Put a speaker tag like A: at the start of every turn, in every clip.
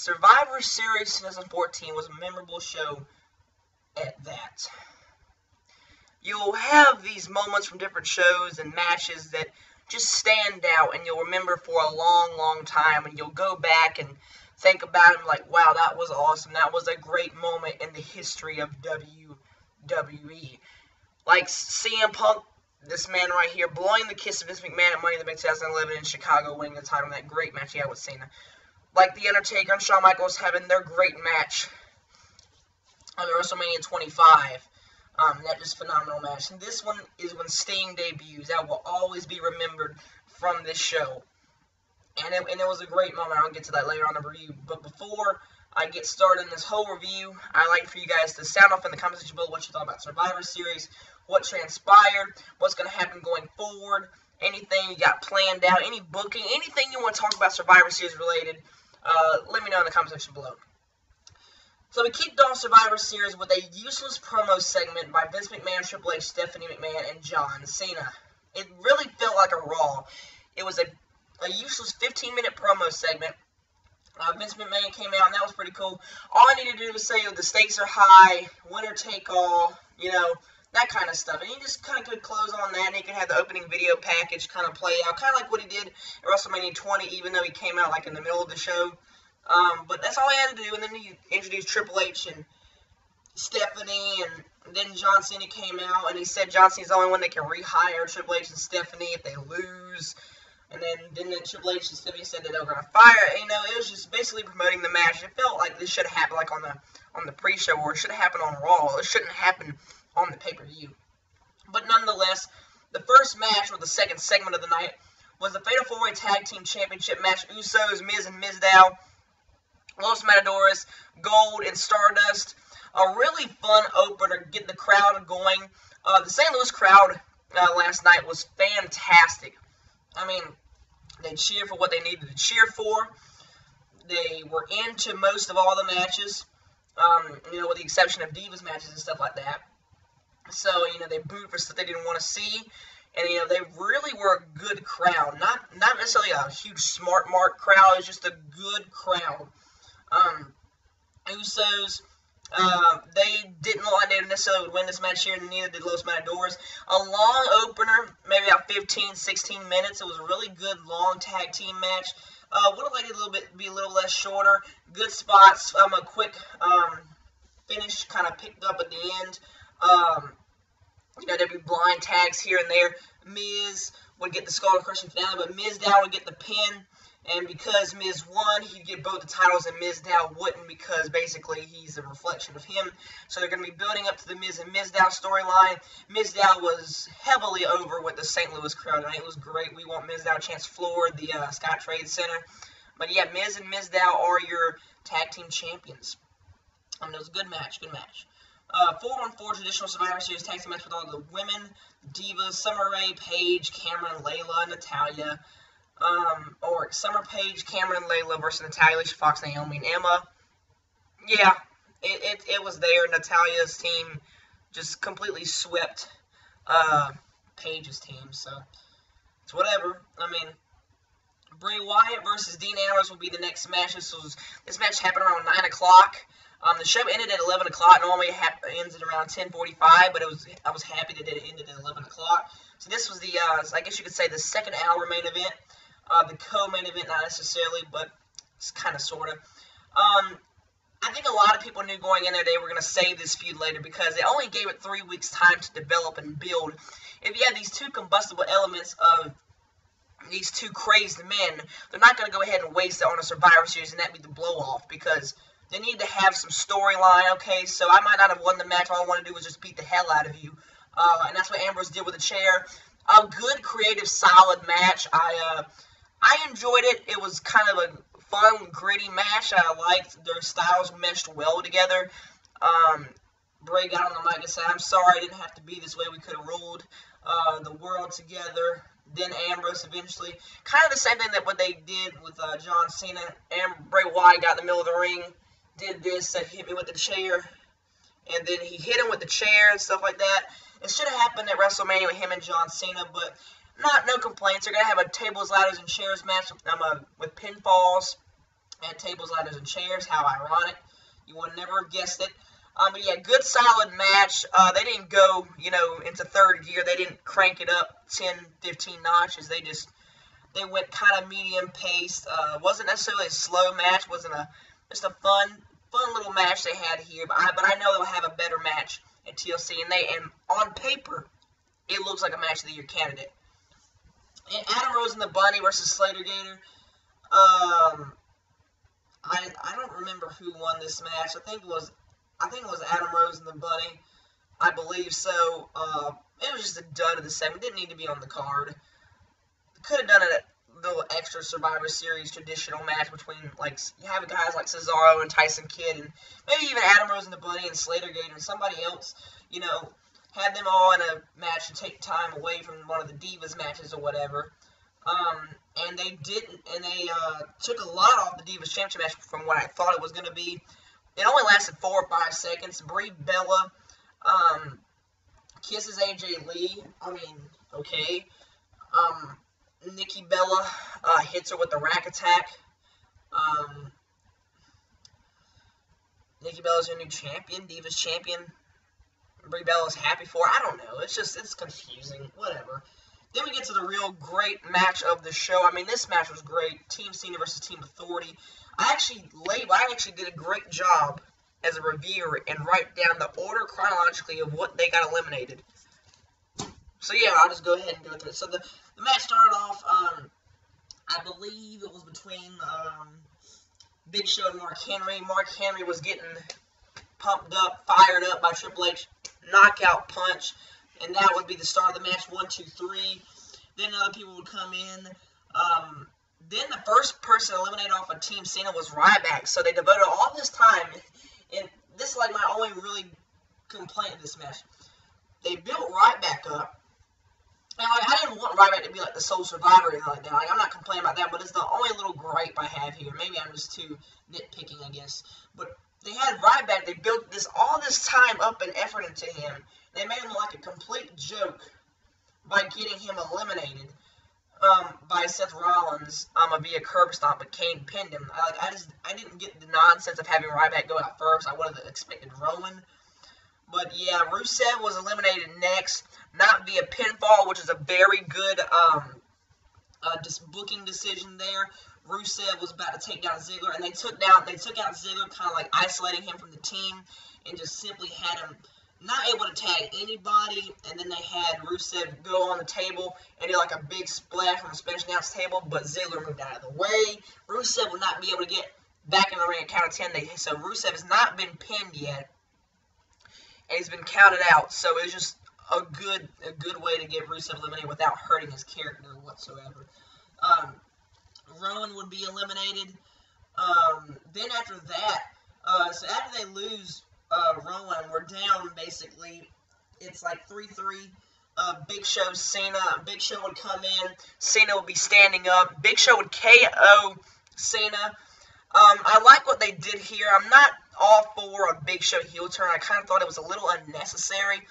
A: Survivor Series 2014 was a memorable show at that. You'll have these moments from different shows and matches that just stand out and you'll remember for a long, long time, and you'll go back and think about them like, wow, that was awesome. That was a great moment in the history of WWE. Like CM Punk, this man right here, blowing the kiss of Vince McMahon at Money in the Bank 2011 in Chicago, winning the title in that great match he had with Cena. Like The Undertaker and Shawn Michaels having their great match on WrestleMania 25. That just phenomenal match. And this one is when Sting debuts. That will always be remembered from this show. And it was a great moment. I'll get to that later on in the review. But before I get started in this whole review, I'd like for you guys to sound off in the comment section below what you thought about Survivor Series, what transpired, what's going to happen going forward, anything you got planned out, any booking, anything you want to talk about Survivor Series related, let me know in the comment section below. So we kicked off Survivor Series with a useless promo segment by Vince McMahon, Triple H, Stephanie McMahon, and John Cena. It really felt like a Raw. It was a useless 15-minute promo segment. Vince McMahon came out, and that was pretty cool. All I needed to do was say, the stakes are high, winner take all, that kind of stuff. And he just kind of could close on that, and he could have the opening video package kind of play out, kind of like what he did at WrestleMania 20, even though he came out like in the middle of the show. But that's all he had to do, and then he introduced Triple H and Stephanie, and then John Cena came out, and he said John Cena's the only one that can rehire Triple H and Stephanie if they lose. And then Triple H and Stephanie said that they were going to fire. It was just basically promoting the match. It felt like this should have happened like on the pre-show, or it should have happened on Raw. It shouldn't happen on the pay-per-view. But nonetheless, the first match, or the second segment of the night, was the Fatal 4-Way Tag Team Championship match. Usos, Miz and Mizdow, Los Matadores, Gold, and Stardust. A really fun opener to get the crowd going. The St. Louis crowd last night was fantastic. I mean, they cheered for what they needed to cheer for. They were into most of all the matches, with the exception of Divas matches and stuff like that. So, they booed for stuff they didn't want to see. And, they really were a good crowd. Not necessarily a huge smart mark crowd. It was just a good crowd. Usos, they didn't look like they necessarily would win this match here, and neither did Los Matadores. A long opener, maybe about 15, 16 minutes. It was a really good long tag team match. Would have liked it be a little less shorter. Good spots. A quick finish kind of picked up at the end. There'd be blind tags here and there. Miz would get the skull crushing finale, but Mizdow would get the pin. And because Miz won, he'd get both the titles, and Mizdow wouldn't, because basically he's a reflection of him. So they're going to be building up to the Miz and Mizdow storyline. Mizdow was heavily over with the St. Louis crowd, and it was great. We want Mizdow chance floor the Scott Trade Center. But yeah, Miz and Mizdow are your tag team champions. It was a good match, 4-on-4 traditional Survivor Series tag team match with all the women, Divas, Summer Rae, Paige, Cameron, Layla, Natalya. Or Summer, Paige, Cameron, Layla versus Natalya, Alicia Fox, Naomi, and Emma. Yeah, it was there. Natalya's team just completely swept Paige's team, so it's whatever. Bray Wyatt versus Dean Ambrose will be the next match. This match happened around 9 o'clock. The show ended at 11 o'clock. Normally it ends at around 10:45, but I was happy that it ended at 11 o'clock. So this was the, I guess you could say, the second hour main event. The co-main event, not necessarily, but it's kind of, sort of. I think a lot of people knew going in there they were going to save this feud later, because they only gave it 3 weeks' time to develop and build. If you have these two combustible elements of these two crazed men, they're not going to go ahead and waste it on a Survivor Series and that be the blow-off, because they need to have some storyline. Okay, so I might not have won the match. All I want to do was just beat the hell out of you. And that's what Ambrose did with the chair. A good, creative, solid match. I enjoyed it. It was kind of a fun, gritty match. I liked their styles meshed well together. Bray got on the mic and said, "I'm sorry, I didn't have to be this way. We could have ruled the world together." Then Ambrose eventually, kind of the same thing that what they did with John Cena. And Bray Wyatt got in the middle of the ring, did this, said, "Hit me with the chair." And then he hit him with the chair and stuff like that. It should have happened at WrestleMania with him and John Cena, but no complaints. They're going to have a tables, ladders, and chairs match with pinfalls. Had tables, ladders, and chairs. How ironic. You would never have guessed it. But yeah, good solid match. They didn't go, into third gear. They didn't crank it up 10, 15 notches. They went kind of medium paced. Wasn't necessarily a slow match. Wasn't just a fun little match they had here. But I know they'll have a better match at TLC. And on paper, it looks like a match of the year candidate. And Adam Rose and the Bunny versus Slater Gator. I don't remember who won this match. I think it was Adam Rose and the Bunny. I believe so. It was just a dud of the segment. Didn't need to be on the card. Could have done a little extra Survivor Series traditional match between, you have guys like Cesaro and Tyson Kidd, and maybe even Adam Rose and the Bunny and Slater Gator and somebody else, had them all in a match to take time away from one of the Divas matches or whatever. And they didn't, and they took a lot off the Divas Championship match from what I thought it was going to be. It only lasted 4 or 5 seconds. Bray Bella kisses AJ Lee. I mean, okay. Nikki Bella hits her with the rack attack. Nikki Bella's your new champion, Divas champion. Bray Bella's happy for her. I don't know. It's confusing. Whatever. Then we get to the real great match of the show. I mean, this match was great. Team Cena versus Team Authority. I actually did a great job as a reviewer and write down the order chronologically of what they got eliminated. So yeah, I'll just go ahead and go through it. So the match started off, I believe it was between Big Show and Mark Henry. Mark Henry was getting pumped up, fired up by Triple H. Knockout punch. And that would be the start of the match, 1, 2, 3. Then other people would come in. Then the first person eliminated off of Team Cena was Ryback. So they devoted all this time, and this is my only really complaint of this match. They built Ryback up. And I didn't want Ryback to be the sole survivor or anything like that. I'm not complaining about that, but it's the only little gripe I have here. Maybe I'm just too nitpicking, I guess. But they had Ryback. They built all this time up and effort into him. They made him look like a complete joke by getting him eliminated by Seth Rollins via curb stomp, but Kane pinned him. I didn't get the nonsense of having Ryback go out first. I would have expected Roman. But yeah, Rusev was eliminated next, not via pinfall, which is a very good booking decision there. Rusev was about to take down Ziggler, and they took out Ziggler, kind of isolating him from the team, and just simply had him not able to tag anybody, and then they had Rusev go on the table and do a big splash on the Spanish announce table, but Ziggler moved out of the way. Rusev would not be able to get back in the ring at count of 10. So Rusev has not been pinned yet, and he's been counted out. So it was just a good way to get Rusev eliminated without hurting his character whatsoever. Rowan would be eliminated. Then after that, so after they lose Rowan, we're down basically. It's 3-3. Big Show, Cena. Big Show would come in. Cena would be standing up. Big Show would KO Cena. I like what they did here. I'm not all for a Big Show heel turn. I kind of thought it was a little unnecessary,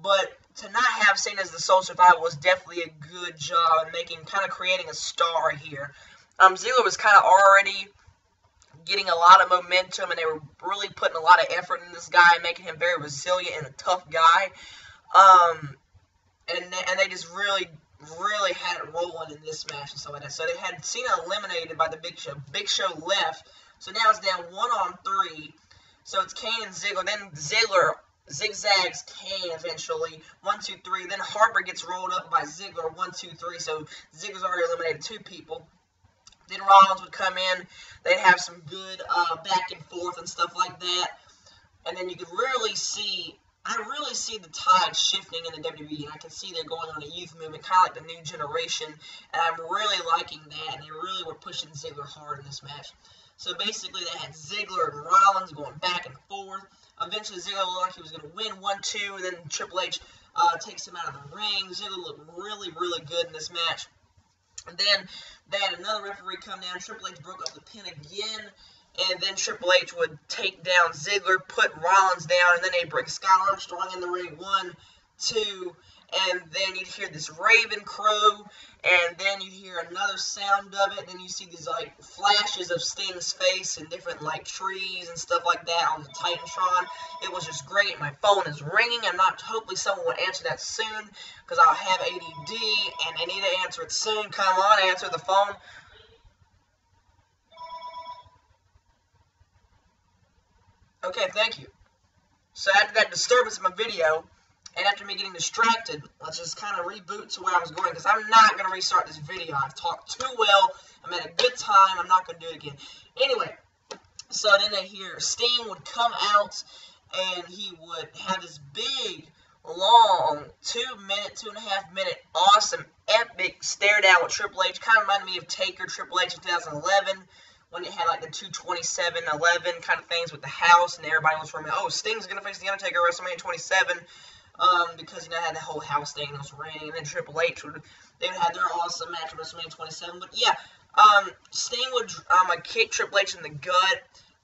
A: but to not have Cena as the sole survivor was definitely a good job in creating a star here. Ziggler was kind of already getting a lot of momentum, and they were really putting a lot of effort in this guy, making him very resilient and a tough guy. And they just really had it rolling in this match and stuff like that. So they had Cena eliminated by the Big Show. Big Show left, so now it's down 1-on-3. So it's Kane and Ziggler. Then Ziggler zigzags Kane eventually. 1, 2, 3. Then Harper gets rolled up by Ziggler. 1, 2, 3. So Ziggler's already eliminated 2 people. Then Rollins would come in. They'd have some good back and forth and stuff like that. And then you could really see, I really see the tide shifting in the WWE. And I can see they're going on a youth movement, kind of like the new generation. And I'm really liking that. And they really were pushing Ziggler hard in this match. So basically they had Ziggler and Rollins going back and forth. Eventually Ziggler looked like he was going to win 1-2. Then Triple H takes him out of the ring. Ziggler looked really, really good in this match. And then they had another referee come down. Triple H broke up the pin again. And then Triple H would take down Ziggler, put Rollins down, and then they bring Scott Armstrong in the ring. 1, 2, and then you'd hear this raven crow, and then you hear another sound of it, and then you see these, like, flashes of Sting's face and different, like, trees and stuff like that on the Titantron. It was just great. My phone is ringing. Hopefully someone will answer that soon, because I'll have ADD, and I need to answer it soon. Come on, answer the phone. Okay, thank you. So after that disturbance in my video, and after me getting distracted, let's just kind of reboot to where I was going, because I'm not going to restart this video. I've talked too well. I'm at a good time. I'm not going to do it again. Anyway, so then I hear Sting would come out, and he would have this big, long, 2.5 minute, awesome, epic stare down with Triple H. Kind of reminded me of Taker, Triple H in 2011. When it had like the 227-11 kind of things with the house, and everybody was forming, oh, Sting's going to face The Undertaker at WrestleMania 27, because, you know, it had the whole house thing, and it was raining, and then Triple H, they would have their awesome match at WrestleMania 27, but yeah, Sting would kick Triple H in the gut,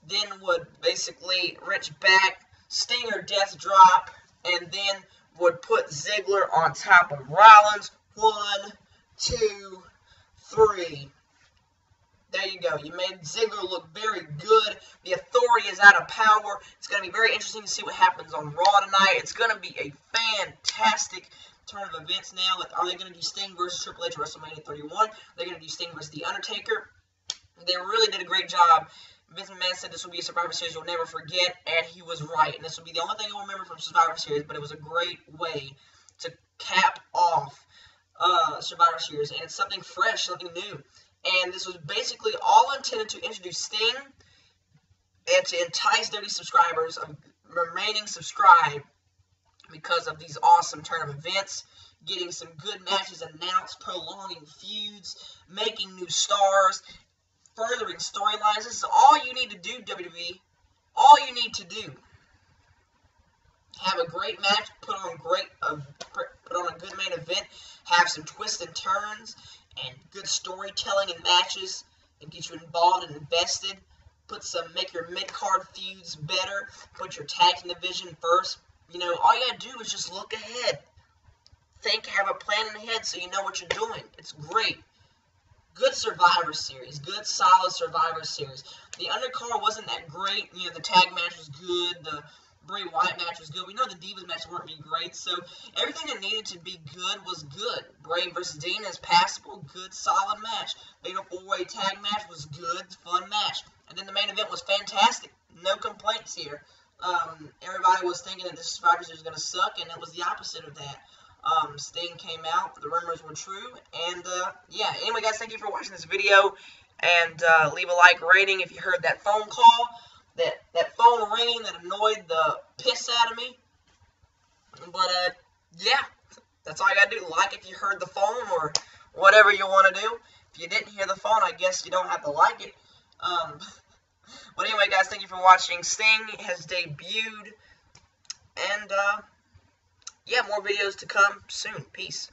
A: then would basically wrench back, Stinger death drop, and then would put Ziggler on top of Rollins. 1, 2, 3. There you go. You made Ziggler look very good. The Authority is out of power. It's going to be very interesting to see what happens on Raw tonight. It's going to be a fantastic turn of events now. Are they going to do Sting versus Triple H at WrestleMania 31? They're going to do Sting versus The Undertaker. They really did a great job. Vince McMahon said this will be a Survivor Series you'll never forget, and he was right. And this will be the only thing I'll remember from Survivor Series, but it was a great way to cap off Survivor Series. And it's something fresh, something new. And this was basically all intended to introduce Sting and to entice 30 subscribers of remaining subscribed because of these awesome turn of events, getting some good matches announced, prolonging feuds, making new stars, furthering storylines. This is all you need to do, WWE. All you need to do. Have a great match, put on a good main event, have some twists and turns, and good storytelling and matches, and get you involved and invested. Make your mid-card feuds better. Put your tag team division first. You know, all you gotta do is just look ahead. Have a plan in the head so you know what you're doing. It's great. Good Survivor Series. Good, solid Survivor Series. The undercard wasn't that great. You know, the tag match was good. The Bray Wyatt match was good. We know the Divas match weren't being great, so everything that needed to be good was good. Bray versus Dean is passable, good, solid match. Fatal 4-way tag match was good, fun match. And then the main event was fantastic. No complaints here. Everybody was thinking that this Survivor Series was going to suck, and it was the opposite of that. Sting came out, the rumors were true, and yeah. Anyway, guys, thank you for watching this video, and leave a like rating if you heard that phone call. That phone ringing that annoyed the piss out of me. But, yeah, that's all you gotta do. Like if you heard the phone or whatever you want to do. If you didn't hear the phone, I guess you don't have to like it. But anyway, guys, thank you for watching. Sting has debuted. And, yeah, more videos to come soon. Peace.